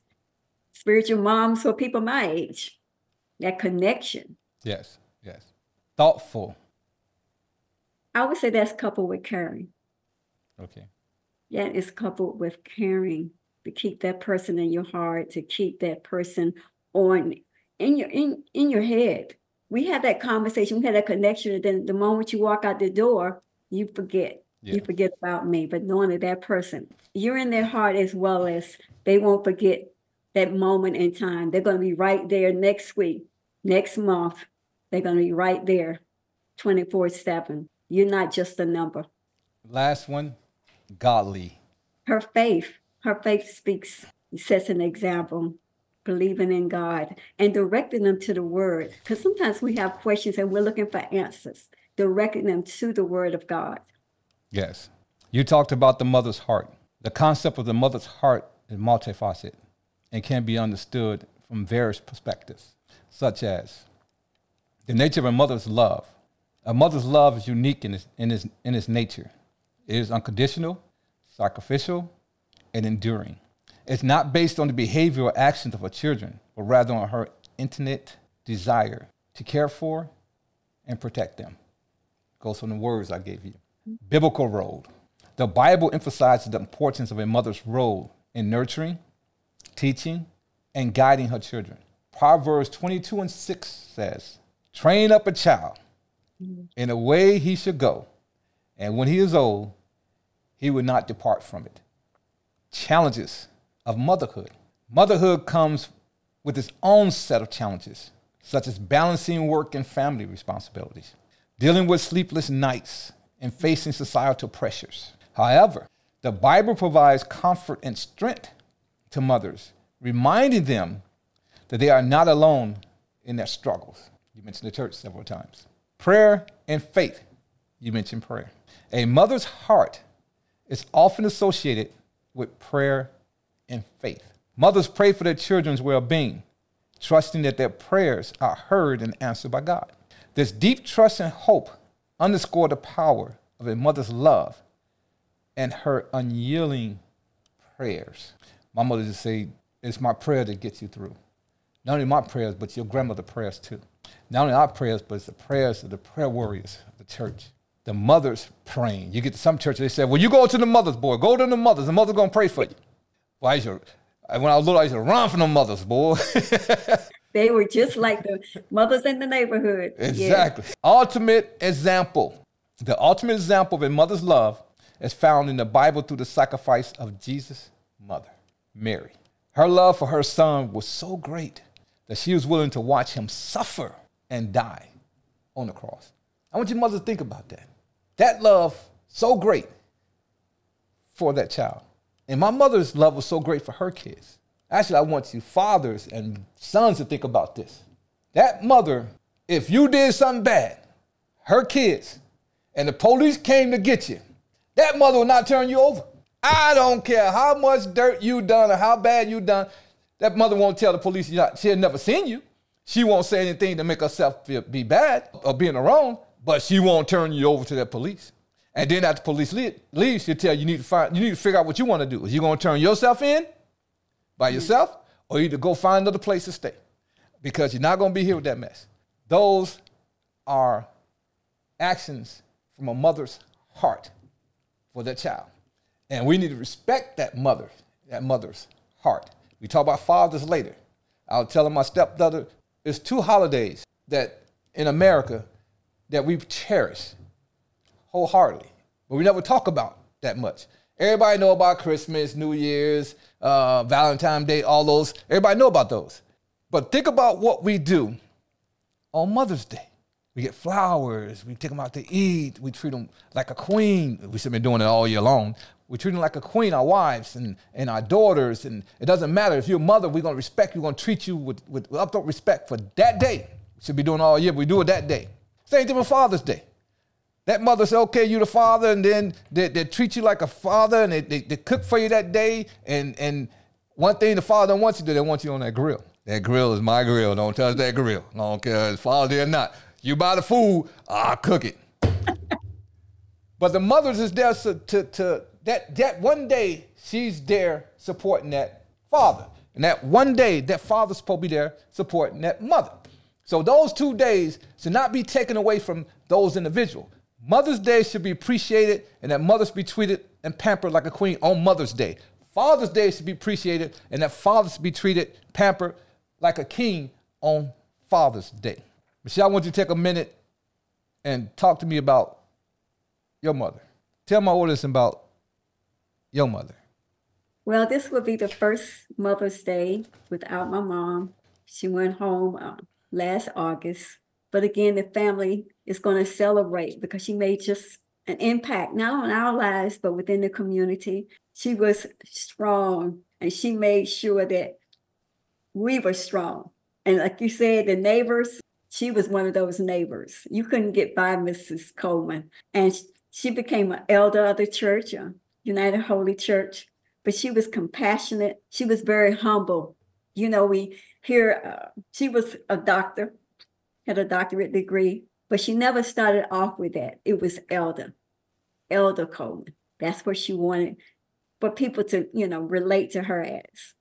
Spiritual moms for people my age. That connection. Yes. Thoughtful. I would say that's coupled with caring. Okay. Yeah, it's coupled with caring, to keep that person in your heart, to keep that person in your head. We have that conversation, we have that connection, and then the moment you walk out the door, you forget. Yeah. You forget about me. But knowing that person, you're in their heart, as well as they won't forget that moment in time. They're going to be right there next week, next month. They're going to be right there 24/7. You're not just a number. Last one, godly. Her faith speaks, sets an example, believing in God and directing them to the word. Because sometimes we have questions and we're looking for answers, directing them to the word of God. Yes. You talked about the mother's heart. The concept of the mother's heart is multifaceted and can be understood from various perspectives, such as the nature of a mother's love. A mother's love is unique in its nature. It is unconditional, sacrificial, and enduring. It's not based on the behavior or actions of her children, but rather on her intimate desire to care for and protect them. Goes from the words I gave you. Biblical role. The Bible emphasizes the importance of a mother's role in nurturing, teaching, and guiding her children. Proverbs 22:6 says, train up a child in a way he should go, and when he is old, he will not depart from it. Challenges of motherhood. Motherhood comes with its own set of challenges, such as balancing work and family responsibilities, dealing with sleepless nights, and facing societal pressures. However, the Bible provides comfort and strength to mothers, reminding them that they are not alone in their struggles. You mentioned the church several times. Prayer and faith. You mentioned prayer. A mother's heart is often associated with prayer and faith. Mothers pray for their children's well-being, trusting that their prayers are heard and answered by God. This deep trust and hope underscore the power of a mother's love and her unyielding prayers. My mother just say, it's my prayer that gets you through. Not only my prayers, but your grandmother's prayers too. Not only our prayers, but it's the prayers of the prayer warriors of the church. The mothers praying. You get to some churches, they say, well, you go to the mothers, boy. Go to the mothers. The mother's going to pray for you. Well, when I was little, I used to run from the mothers, boy. They were just like the mothers in the neighborhood. Exactly. Yeah. Ultimate example. The ultimate example of a mother's love is found in the Bible through the sacrifice of Jesus' mother, Mary. Her love for her son was so great that she was willing to watch him suffer and die on the cross. I want you mothers to think about that. That love, so great for that child. And my mother's love was so great for her kids. Actually, I want you fathers and sons to think about this. That mother, if you did something bad, her kids, and the police came to get you, that mother will not turn you over. I don't care how much dirt you done or how bad you done. That mother won't tell the police she had never seen you. She won't say anything to make herself be bad or be in the wrong, but she won't turn you over to that police. And then after the police leaves, she'll tell you, you need to figure out what you want to do. Is you going to turn yourself in by yourself, or you to go find another place to stay? Because you're not going to be here with that mess. Those are actions from a mother's heart for that child. And we need to respect that mother's heart. We talk about fathers later. I was telling my stepdaughter, there's 2 holidays that in America that we cherish wholeheartedly, but we never talk about that much. Everybody know about Christmas, New Year's, Valentine's Day, all those. Everybody know about those. But think about what we do on Mother's Day. We get flowers. We take them out to eat. We treat them like a queen. We've been doing it all year long. We treat them like a queen, our wives and our daughters. And it doesn't matter. If you're a mother, we're going to respect you. We're going to treat you with utmost respect for that day. We should be doing it all year, but we do it that day. Same thing with Father's Day. That mother said, okay, you the father, and then they treat you like a father, and they cook for you that day. And one thing the father don't want you to do, they want you on that grill. That grill is my grill. Don't touch that grill. I don't care if Father Day or not. You buy the food, I'll cook it. But the mothers is there to that one day, she's there supporting that father. And that one day, that father's supposed to be there supporting that mother. So those 2 days should not be taken away from those individuals. Mother's Day should be appreciated, and that mothers be treated and pampered like a queen on Mother's Day. Father's Day should be appreciated, and that fathers be treated, pampered like a king on Father's Day. Michelle, I want you to take a minute and talk to me about your mother. Tell my audience about your mother. Well, this will be the first Mother's Day without my mom. She went home last August. But again, the family is going to celebrate because she made just an impact, not on our lives, but within the community. She was strong, and she made sure that we were strong. And like you said, the neighbors, she was one of those neighbors. You couldn't get by Mrs. Coleman. And she became an elder of the church, United Holy Church. But she was compassionate. She was very humble. You know, we hear she was a doctor, had a doctorate degree, but she never started off with that. It was Elder Coleman. That's what she wanted for people to, relate to her as.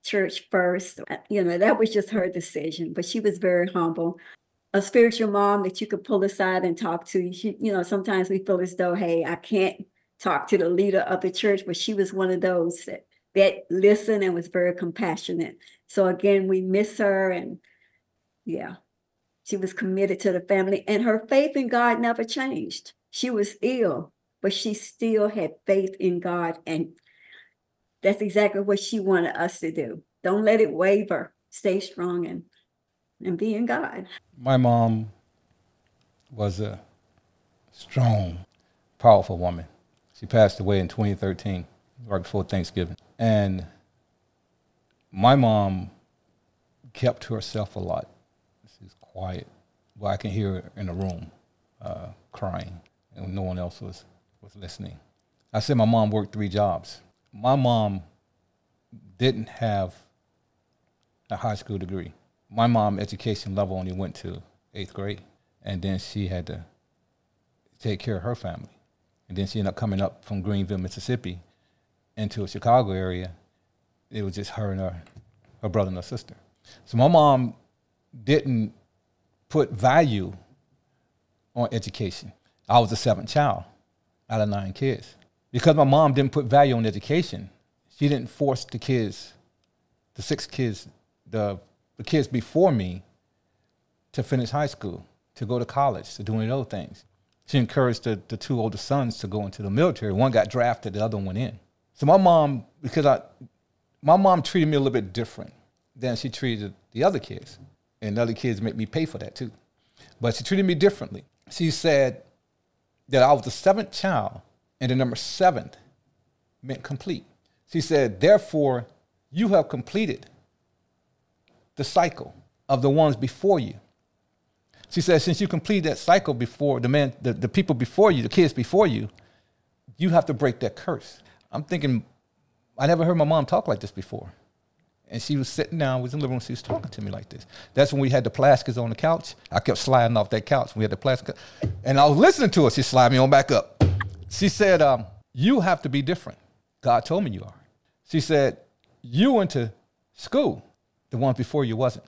Church first, that was just her decision, but she was very humble. A spiritual mom that you could pull aside and talk to. She, sometimes we feel as though, hey, I can't talk to the leader of the church, but she was one of those that listened and was very compassionate. So again, we miss her, and yeah, she was committed to the family, and her faith in God never changed. She was ill, but she still had faith in God, and that's exactly what she wanted us to do. Don't let it waver. Stay strong and be in God. My mom was a strong, powerful woman. She passed away in 2013, right before Thanksgiving. And my mom kept to herself a lot. She's quiet. Well, I can hear her in the room crying, and no one else was listening. I said my mom worked 3 jobs. My mom didn't have a high school degree. My mom's education level only went to 8th grade, and then she had to take care of her family. And then she ended up coming up from Greenville, Mississippi, into a Chicago area. It was just her and her brother and her sister. So my mom didn't put value on education. I was the 7th child out of 9 kids. Because my mom didn't put value on education, she didn't force the kids, the 6 kids, the kids before me, to finish high school, to go to college, to do any other things. She encouraged the 2 older sons to go into the military. One got drafted, the other one went in. So my mom, my mom treated me a little bit different than she treated the other kids. And the other kids made me pay for that too. But she treated me differently. She said that I was the 7th child, and the number 7th meant complete. She said, therefore, you have completed the cycle of the ones before you. She said, since you complete that cycle before the people before you, the kids before you, you have to break that curse. I'm thinking, I never heard my mom talk like this before. And she was sitting down, was in the living room, she was talking to me like this. That's when we had the plaskers on the couch. I kept sliding off that couch. We had the plaskers. And I was listening to her. She slid me on back up. She said, you have to be different. God told me you are. She said, you went to school. The ones before you wasn't.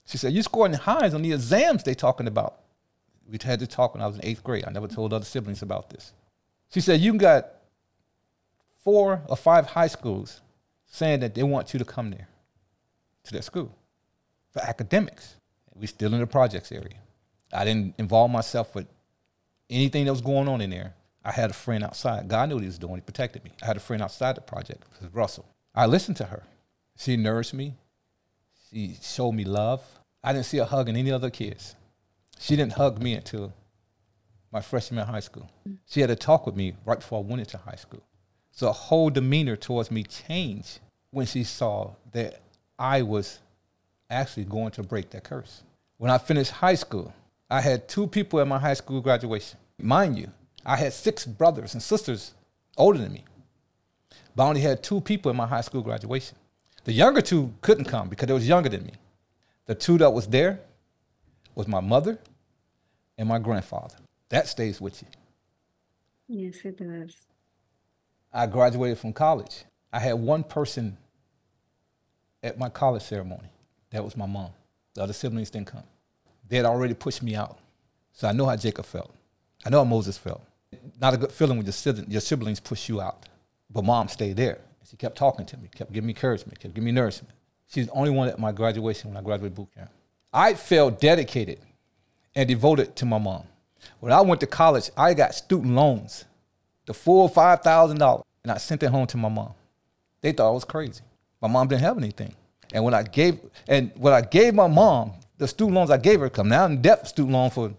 She said, you scored in highs on the exams they talking about. We had to talk when I was in 8th grade. I never told other siblings about this. She said, you got 4 or 5 high schools saying that they want you to come there, to their school, for academics. We still in the projects area. I didn't involve myself with anything that was going on in there. I had a friend outside. God knew what he was doing. He protected me. I had a friend outside the project, Russell. I listened to her. She nourished me. She showed me love. I didn't see her hugging any other kids. She didn't hug me until my freshman in high school. She had a talk with me right before I went into high school. So her whole demeanor towards me changed when she saw that I was actually going to break that curse. When I finished high school, I had 2 people at my high school graduation. Mind you, I had 6 brothers and sisters older than me, but I only had 2 people at my high school graduation. The younger 2 couldn't come because they was younger than me. The 2 that was there was my mother and my grandfather. That stays with you. Yes, it does. I graduated from college. I had 1 person at my college ceremony. That was my mom. The other siblings didn't come. They had already pushed me out. So I know how Jacob felt. I know how Moses felt. Not a good feeling when your siblings push you out. But mom stayed there. She kept talking to me, kept giving me encouragement, kept giving me nourishment. She's the only one at my graduation when I graduated boot camp. I felt dedicated and devoted to my mom. When I went to college, I got student loans, the full $5,000, and I sent it home to my mom. They thought I was crazy. My mom didn't have anything. And what I gave my mom, the student loans I gave her, because I'm now in debt for student loan for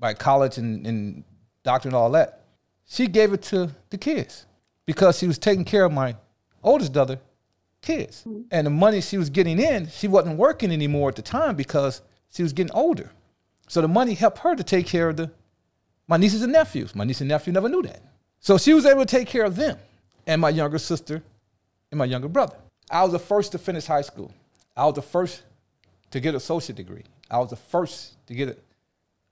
my college and doctor and all that, she gave it to the kids because she was taking care of my oldest daughter kids. And the money she was getting in, she wasn't working anymore at the time because she was getting older. So the money helped her to take care of my nieces and nephews. My niece and nephew never knew that. So she was able to take care of them and my younger sister and my younger brother. I was the first to finish high school. I was the first to get an associate degree. I was the first to get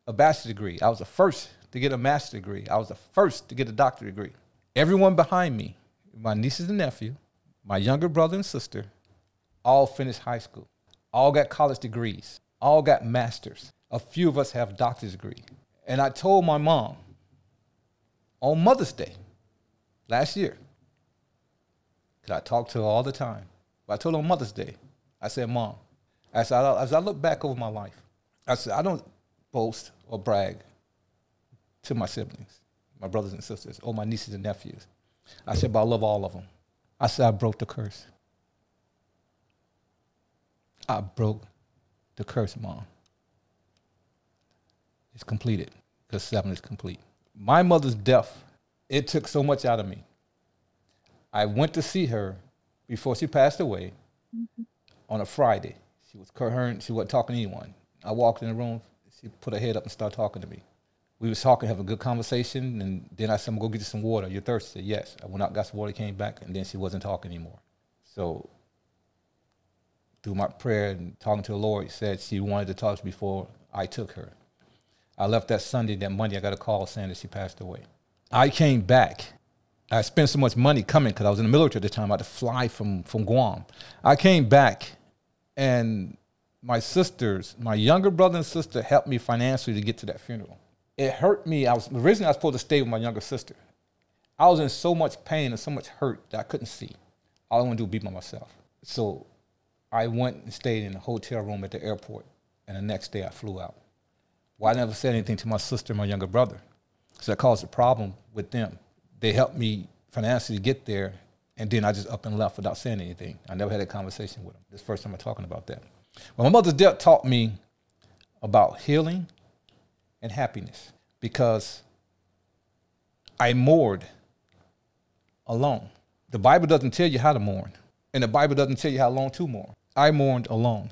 a bachelor's degree. I was the first to get a master's degree. I was the first to get a doctorate degree. Everyone behind me, my nieces and nephew, my younger brother and sister, all finished high school, all got college degrees, all got masters. A few of us have doctor's degree. And I told my mom on Mother's Day last year, because I talked to her all the time, but I told her on Mother's Day, I said, Mom, as I look back over my life, I said, I don't boast or brag to my siblings, my brothers and sisters, or my nieces and nephews. I said, but I love all of them. I said, I broke the curse. I broke the curse, Mom. It's completed, because 7 is complete. My mother's death, it took so much out of me. I went to see her before she passed away on a Friday. She wasn't talking to anyone. I walked in the room, she put her head up and started talking to me. We was talking, having a good conversation, and then I said, I'm gonna go get you some water. You're thirsty? She said, yes. I went out, got some water, came back, and then she wasn't talking anymore. So through my prayer and talking to the Lord, he said she wanted to talk to me before I took her. I left that Sunday. That Monday, I got a call saying that she passed away. I came back. I spent so much money coming because I was in the military at the time. I had to fly from Guam. I came back, and my sisters, my younger brother and sister, helped me financially to get to that funeral. It hurt me. Originally I was supposed to stay with my younger sister. I was in so much pain and so much hurt that I couldn't see. All I wanted to do was be by myself. So I went and stayed in a hotel room at the airport, and the next day I flew out. Well, I never said anything to my sister and my younger brother. So that caused a problem with them. They helped me financially get there, and then I just up and left without saying anything. I never had a conversation with them. This is the first time I'm talking about that. Well, my mother's death taught me about healing and happiness because I mourned alone. The Bible doesn't tell you how to mourn, and the Bible doesn't tell you how long to mourn. I mourned alone,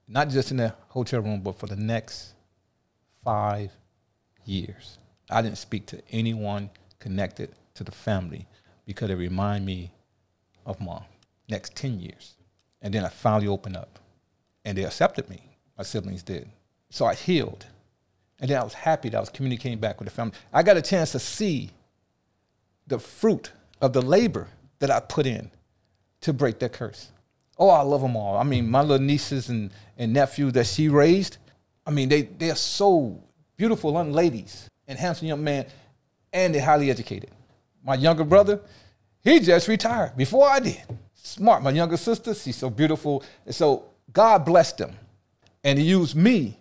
not just in the hotel room, but for the next 5 years. I didn't speak to anyone connected to the family because it reminded me of Mom. Next 10 years. And then I finally opened up, and they accepted me. My siblings did. So I healed. And then I was happy that I was communicating back with the family. I got a chance to see the fruit of the labor that I put in to break that curse. Oh, I love them all. I mean, my little nieces and nephews that she raised, I mean, they are so beautiful young ladies and handsome young men, and they're highly educated. My younger brother, he just retired before I did. Smart. My younger sister, she's so beautiful. And so God blessed them, and he used me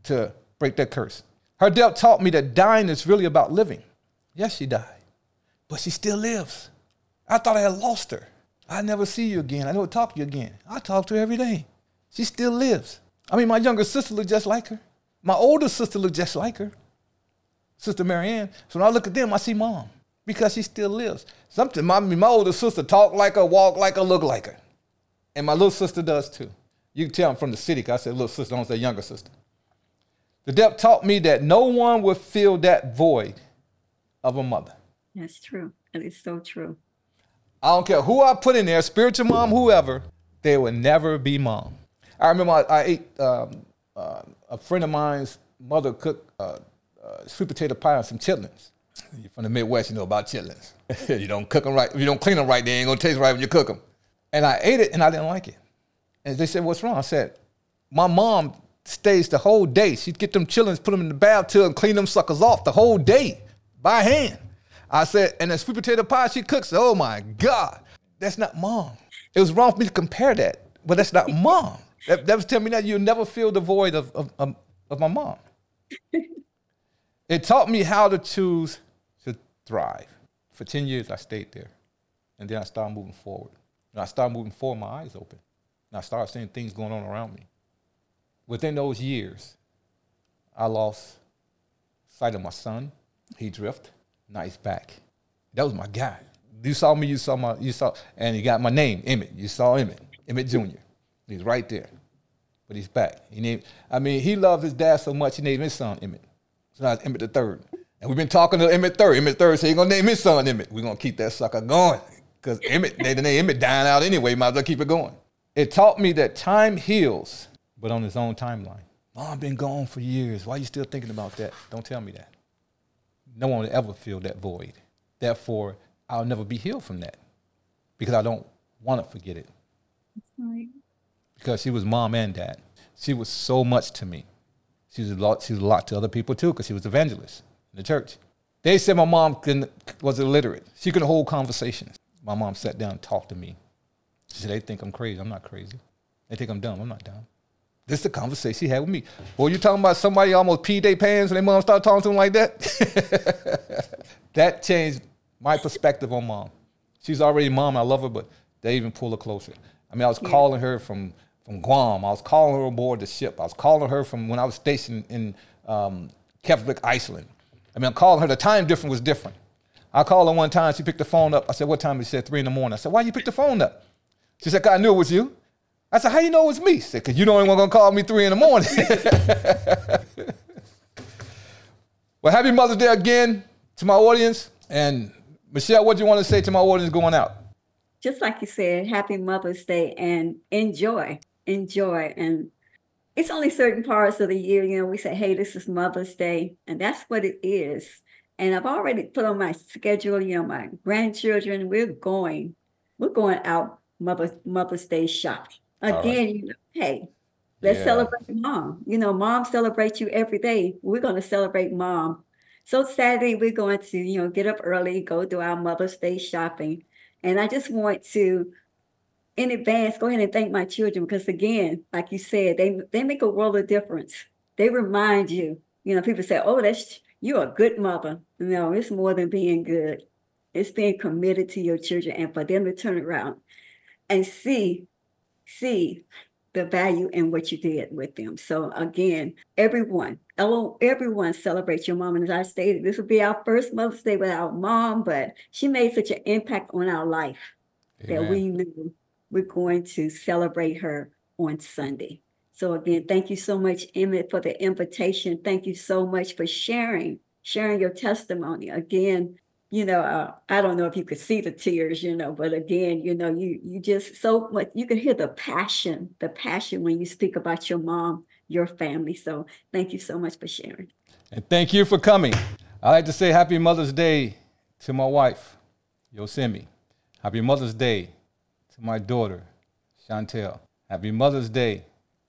to break that curse. Her death taught me that dying is really about living. Yes, she died, but she still lives. I thought I had lost her. I never see you again. I never talk to you again. I talk to her every day. She still lives. I mean, my younger sister looked just like her. My older sister looked just like her, Sister Marianne. So when I look at them, I see Mom because she still lives. My older sister talk like her, walk like her, look like her. And my little sister does too. You can tell I'm from the city because I said little sister, I don't say younger sister. The death taught me that no one would fill that void of a mother. That's true. That is so true. I don't care who I put in there, spiritual mom, whoever, they would never be Mom. I remember I ate a friend of mine's mother cooked sweet potato pie and some chitlins. You're from the Midwest, you know about chitlins. You don't cook them right. If you don't clean them right, they ain't gonna taste right when you cook them. And I ate it and I didn't like it. And they said, what's wrong? I said, my mom stays the whole day. She'd get them chitlins, put them in the bathtub and clean them suckers off the whole day by hand. I said, and the sweet potato pie she cooks, oh my God, that's not Mom. It was wrong for me to compare that, but that's not Mom. That was telling me that you'll never feel the void of my mom. It taught me how to choose to thrive. For 10 years, I stayed there. And then I started moving forward. And I started moving forward, my eyes open. And I started seeing things going on around me. Within those years, I lost sight of my son. He drifted. Now he's back. That was my guy. You saw me, and he got my name, Emmet. You saw Emmet, Emmett Jr. He's right there. But he's back. He loved his dad so much, he named his son Emmet. So now it's Emmet the third. And we've been talking to Emmet third. Emmet third said he's going to name his son Emmet. We're going to keep that sucker going. Because Emmet, the name Emmet dying out anyway, might as well keep it going. It taught me that time heals, but on its own timeline. Mom, I've been gone for years. Why are you still thinking about that? Don't tell me that. No one will ever feel that void. Therefore, I'll never be healed from that because I don't want to forget it. That's right. Because she was mom and dad. She was so much to me. She was a lot to other people too because she was evangelist in the church. They said my mom was illiterate. She couldn't hold conversations. My mom sat down and talked to me. She said, they think I'm crazy. I'm not crazy. They think I'm dumb. I'm not dumb. This is the conversation she had with me. Boy, you talking about somebody almost peed their pants when their mom started talking to them like that? That changed my perspective on mom. She's already mom. I love her, but they even pull her closer. I was calling her from Guam. I was calling her aboard the ship. I was calling her from when I was stationed in Keflavik, Iceland. I'm calling her. The time difference was different. I called her one time. She picked the phone up. I said, what time? She said 3 a.m. I said, why you pick the phone up? She said, 'cause I knew it was you. I said, how you know it was me? She said, 'cause you the only one going to call me 3 a.m. Well, happy Mother's Day again to my audience. And Michelle, what do you want to say to my audience going out? Just like you said, happy Mother's Day and enjoy. And it's only certain parts of the year, we say, hey, this is Mother's Day. And that's what it is. And I've already put on my schedule, my grandchildren, we're going out Mother's Day shopping. Again, hey, let's celebrate mom. Mom celebrates you every day. We're going to celebrate mom. So Saturday, we're going to, get up early, go do our Mother's Day shopping. And I just want to, in advance, go ahead and thank my children because, again, like you said, they make a world of difference. They remind you. People say, oh, you're a good mother. No, it's more than being good. It's being committed to your children and for them to turn around and see the value in what you did with them. So again, everyone celebrates your mom. And as I stated, this will be our first Mother's Day without mom, but she made such an impact on our life that we knew we're going to celebrate her on Sunday. So again, thank you so much, Emmet, for the invitation. Thank you so much for sharing your testimony. Again, I don't know if you could see the tears, but again, you just so much, you can hear the passion when you speak about your mom, your family. So thank you so much for sharing. And thank you for coming. I'd like to say happy Mother's Day to my wife, Yosemite. Happy Mother's Day to my daughter, Chantel. Happy Mother's Day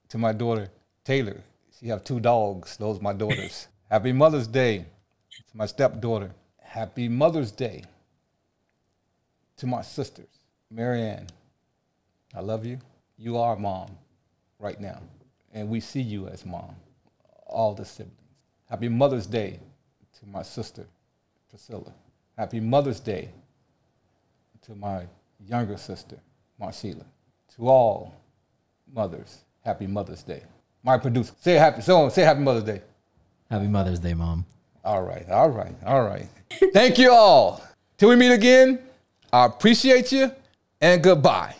to my daughter, Taylor. She have 2 dogs. Those are my daughters. Happy Mother's Day to my stepdaughter. Happy Mother's Day to my sisters, Marianne. I love you. You are mom right now. And we see you as mom, all the siblings. Happy Mother's Day to my sister, Priscilla. Happy Mother's Day to my younger sister, Marcella. To all mothers, happy Mother's Day. My producer, say happy Mother's Day. Happy Mother's Day, Mom. All right. Thank you all. Till we meet again, I appreciate you and goodbye.